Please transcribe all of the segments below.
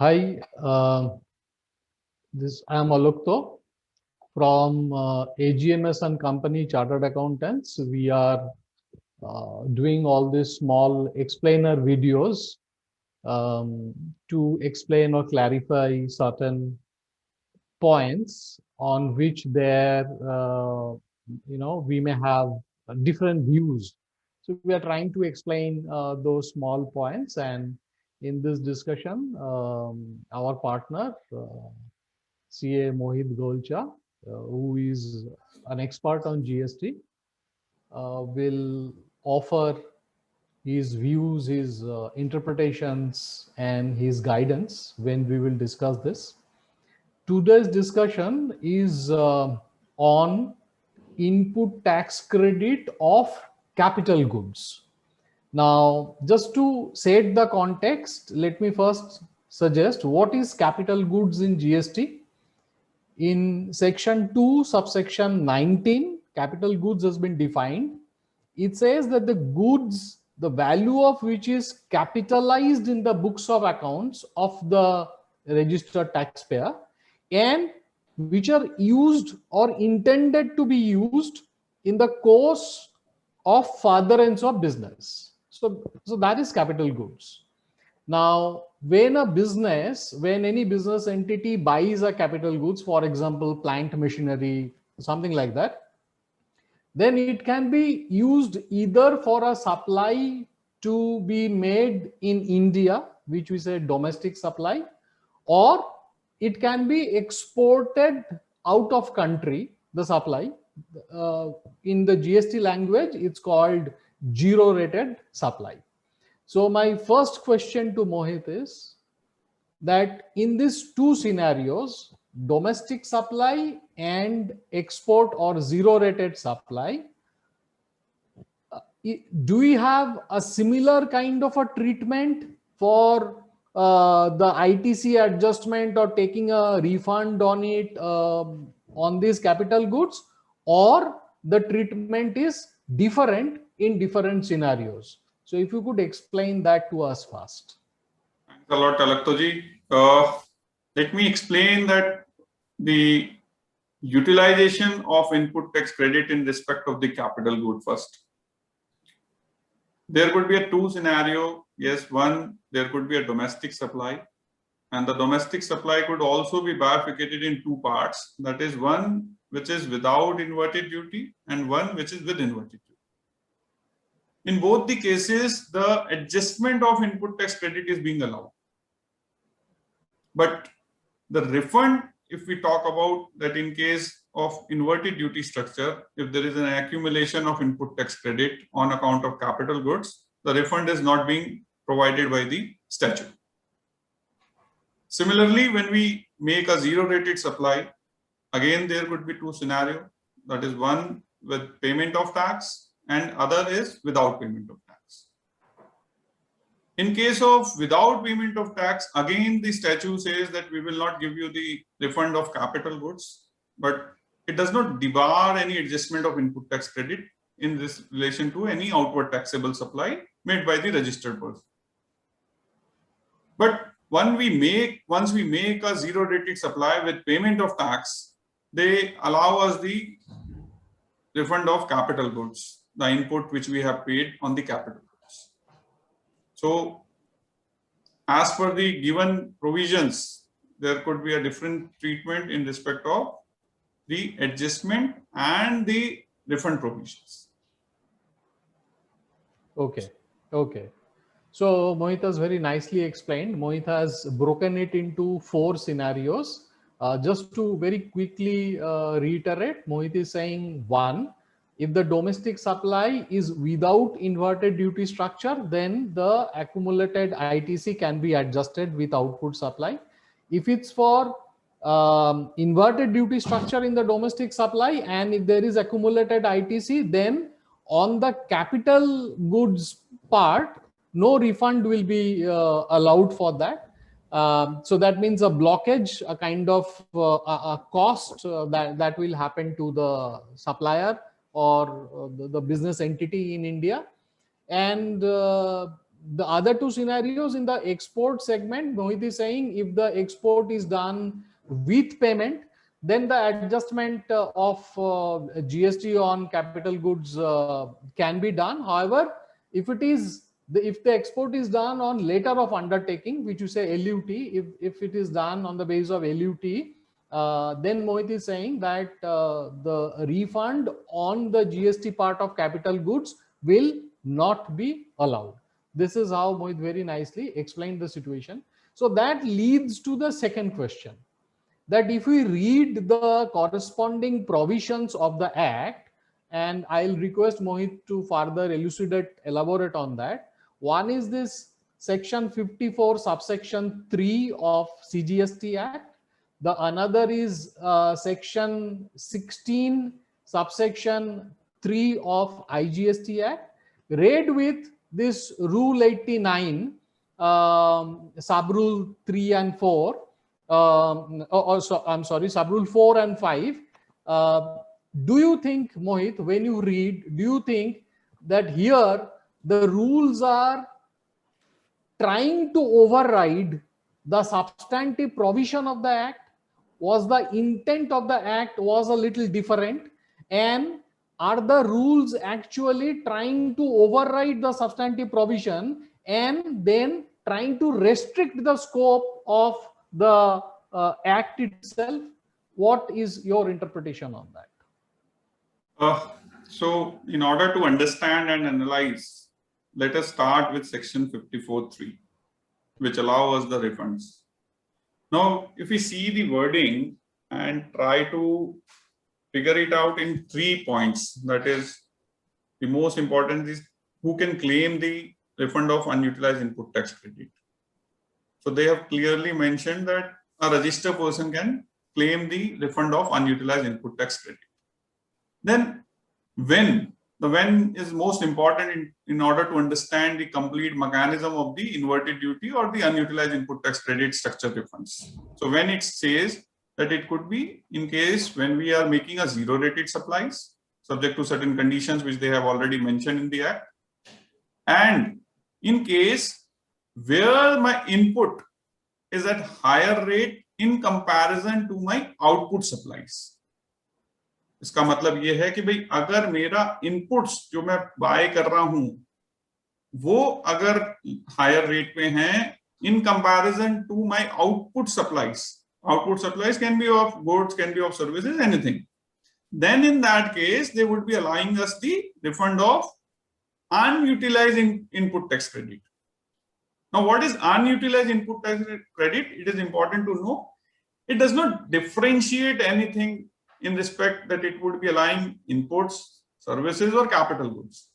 Hi, I am Alokto from AGMS and Company Chartered Accountants. We are doing all these small explainer videos to explain or clarify certain points on which we may have different views. So we are trying to explain those small points, and in this discussion, our partner CA Mohit Golcha, who is an expert on GST, will offer his views, his interpretations, and his guidance when we will discuss this. Today's discussion is on input tax credit of capital goods. Now, just to set the context, let me first suggest what is capital goods in GST. In section 2, subsection 19, capital goods has been defined. It says that the goods, the value of which is capitalized in the books of accounts of the registered taxpayer and which are used or intended to be used in the course of furtherance of business. So that is capital goods. Now, when any business entity buys a capital goods, for example, plant machinery, something like that, then it can be used either for a supply to be made in India, which we say domestic supply, or it can be exported out of country, the supply. In the GST language, it's called zero rated supply. So my first question to Mohit is that in these two scenarios, domestic supply and export or zero rated supply, do we have a similar kind of a treatment for the ITC adjustment or taking a refund on it on these capital goods, or the treatment is different in different scenarios? So if you could explain that to us first. Thanks a lot, Alaktoji. Let me explain that the utilization of input tax credit in respect of the capital good first. There could be a two scenario. Yes, one, there could be a domestic supply, and the domestic supply could also be bifurcated in two parts. That is one which is without inverted duty and one which is with inverted duty. In both the cases, the adjustment of input tax credit is being allowed. But the refund, if we talk about that in case of inverted duty structure, if there is an accumulation of input tax credit on account of capital goods, the refund is not being provided by the statute. Similarly, when we make a zero rated supply, again, there could be two scenarios. That is one with payment of tax and other is without payment of tax. In case of without payment of tax, again, the statute says that we will not give you the refund of capital goods, but it does not debar any adjustment of input tax credit in this relation to any outward taxable supply made by the registered person. But once we make a zero rated supply with payment of tax, they allow us the refund of capital goods, the input which we have paid on the capital goods. So as per the given provisions, there could be a different treatment in respect of the adjustment and the refund provisions. Okay. So Mohit has very nicely explained. Mohit has broken it into 4 scenarios. Just to very quickly reiterate, Mohit is saying 1, if the domestic supply is without inverted duty structure, then the accumulated ITC can be adjusted with output supply. If it's for inverted duty structure in the domestic supply and if there is accumulated ITC, then on the capital goods part, no refund will be allowed for that. So that means a blockage, a kind of a cost that will happen to the supplier or the business entity in India. And the other two scenarios in the export segment, Mohit is saying if the export is done with payment, then the adjustment of GST on capital goods can be done. However, if it is if the export is done on letter of undertaking, which you say LUT, if it is done on the basis of LUT, then Mohit is saying that the refund on the GST part of capital goods will not be allowed. This is how Mohit very nicely explained the situation. So that leads to the second question, that if we read the corresponding provisions of the Act, and I'll request Mohit to further elaborate on that. One is this section 54 subsection 3 of CGST Act. The another is section 16 subsection 3 of IGST Act. Read with this rule 89 sub-rule 3 and 4, I'm sorry, sub-rule 4 and 5. Do you think, Mohit, when you read, do you think that here the rules are trying to override the substantive provision of the Act? Was the intent of the Act was a little different? And are the rules actually trying to override the substantive provision and then trying to restrict the scope of the Act itself? What is your interpretation on that? So in order to understand and analyze, let us start with section 54(3), which allows us the refunds. Now, if we see the wording and try to figure it out in 3 points, that is, the most important is who can claim the refund of unutilized input tax credit. So they have clearly mentioned that a registered person can claim the refund of unutilized input tax credit. Then when, the when is most important in order to understand the complete mechanism of the inverted duty or the unutilized input tax credit structure refunds. So when it says that it could be in case when we are making a zero rated supplies subject to certain conditions which they have already mentioned in the Act, and in case where my input is at higher rate in comparison to my output supplies. इसका मतलब ये है कि भाई अगर मेरा inputs जो मैं बाय कर रहा हूं वो अगर हायर रेट पे हैं in comparison to my output supplies can be of goods, can be of services, anything, then in that case they would be allowing us the refund of unutilized input tax credit. Now what is unutilized input tax credit? It is important to know it does not differentiate anything in respect that it would be allowing inputs, services, or capital goods.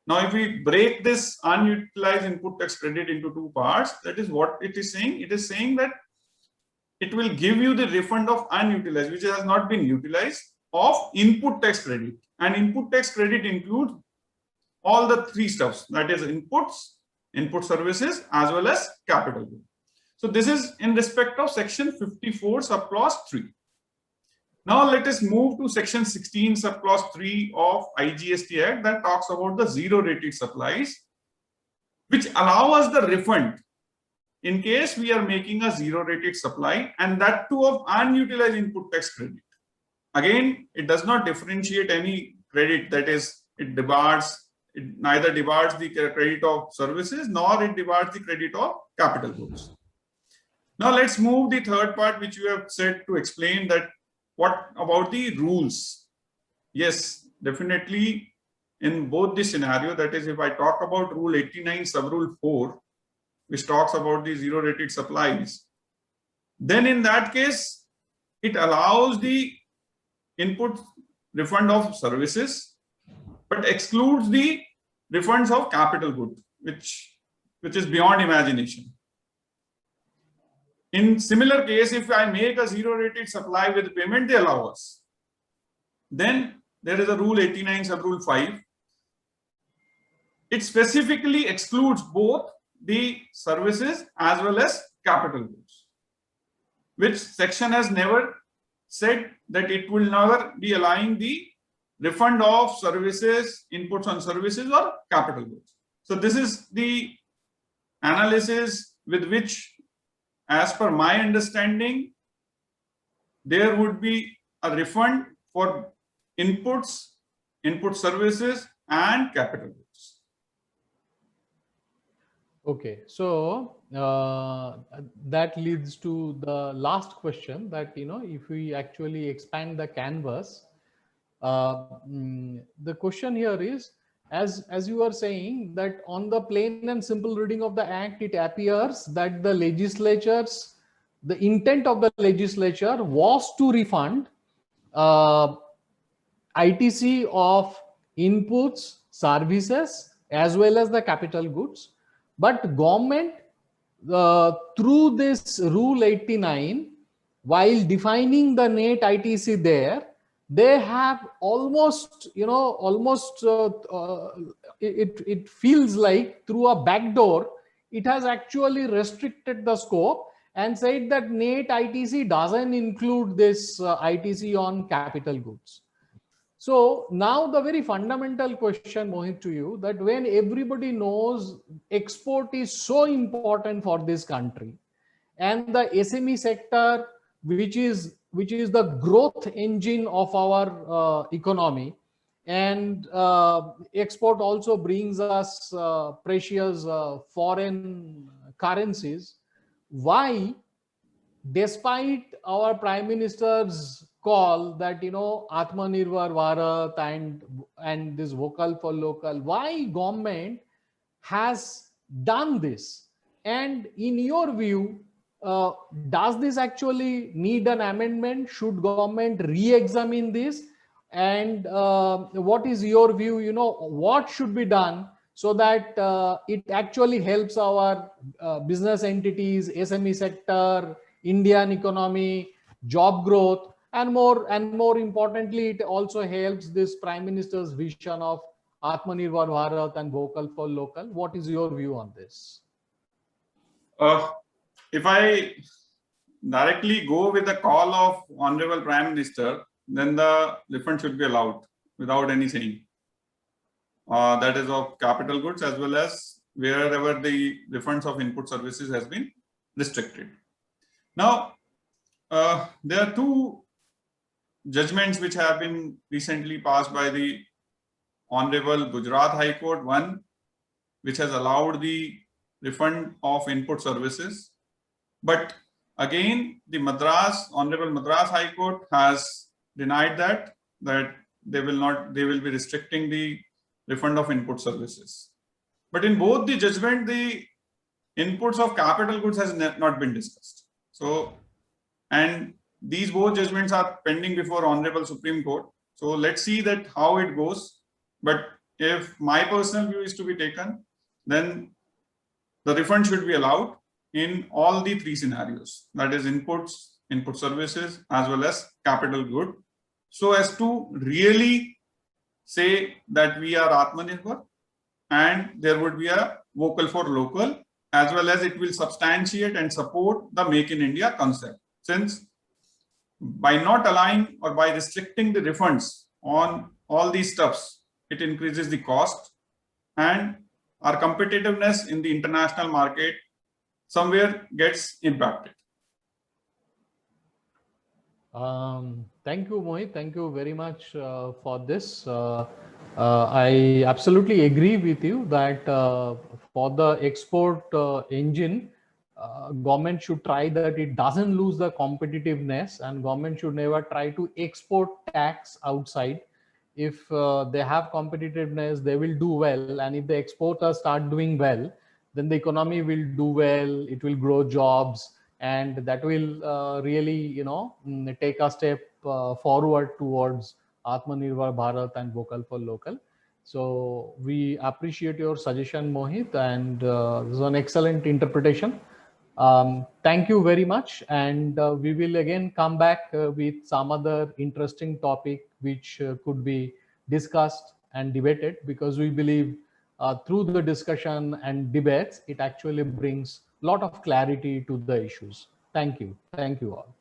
Now, if we break this unutilized input tax credit into 2 parts, that is what it is saying. It is saying that it will give you the refund of unutilized, which has not been utilized, of input tax credit. And input tax credit includes all the 3 stuffs, that is inputs, input services, as well as capital goods. So this is in respect of section 54 subclause 3. Now let us move to section 16 subclause 3 of IGST Act that talks about the zero rated supplies, which allow us the refund in case we are making a zero rated supply, and that too of unutilized input tax credit. Again, it does not differentiate any credit, that is, it neither debars the credit of services nor it debars the credit of capital goods. Now let's move the third part, which you have said to explain that what about the rules? Yes, definitely in both the scenario, that is, if I talk about rule 89 sub-rule 4, which talks about the zero rated supplies, then in that case, it allows the input refund of services, but excludes the refunds of capital goods, which is beyond imagination. In similar case, if I make a zero rated supply with payment, they allow us. Then there is a rule 89 sub-rule 5. It specifically excludes both the services as well as capital goods, which section has never said that it will never be allowing the refund of services, inputs on services, or capital goods. So this is the analysis with which, as per my understanding, there would be a refund for inputs, input services, and capital goods. Okay, so that leads to the last question that, if we actually expand the canvas, the question here is, as you are saying, that on the plain and simple reading of the act, it appears that the intent of the legislature was to refund ITC of inputs, services, as well as the capital goods. But government, through this Rule 89, while defining the net ITC there, they have almost, it feels like through a back door, it has actually restricted the scope and said that net ITC doesn't include this ITC on capital goods. So now the very fundamental question, Mohit, to you, that when everybody knows export is so important for this country, and the SME sector, which is the growth engine of our economy, and export also brings us precious foreign currencies, why, despite our Prime Minister's call that Atmanirbhar Bharat and this vocal for local, why government has done this? And in your view, does this actually need an amendment? Should government re-examine this? And what is your view? What should be done so that it actually helps our business entities, SME sector, Indian economy, job growth, and more importantly, it also helps this Prime Minister's vision of Atmanirbhar Bharat and vocal for local. What is your view on this? If I directly go with the call of Honorable Prime Minister, then the refund should be allowed without any saying. That is of capital goods as well as wherever the refunds of input services has been restricted. Now, there are two judgments which have been recently passed by the Honorable Gujarat High Court. One, which has allowed the refund of input services. But again, the Honorable Madras High Court has denied that they will be restricting the refund of input services. But in both the judgment, the inputs of capital goods has not been discussed. So, and these both judgments are pending before Honorable Supreme Court. So let's see that how it goes. But if my personal view is to be taken, then the refund should be allowed in all the three scenarios, that is inputs, input services, as well as capital good, so as to really say that we are Atmanirbhar and there would be a vocal for local, as well as it will substantiate and support the Make in India concept. Since by not allowing or by restricting the refunds on all these stuffs, it increases the cost and our competitiveness in the international market somewhere gets impacted. Thank you, Mohit. Thank you very much for this. I absolutely agree with you that for the export engine, government should try that it doesn't lose the competitiveness, and government should never try to export tax outside. If they have competitiveness, they will do well. And if the exporters start doing well, then the economy will do well, it will grow jobs, and that will really, take a step forward towards Atmanirbhar Bharat and vocal for local. So we appreciate your suggestion, Mohit, and this is an excellent interpretation. Thank you very much. And we will again come back with some other interesting topic which could be discussed and debated, because we believe through the discussion and debates, it actually brings a lot of clarity to the issues. Thank you. Thank you all.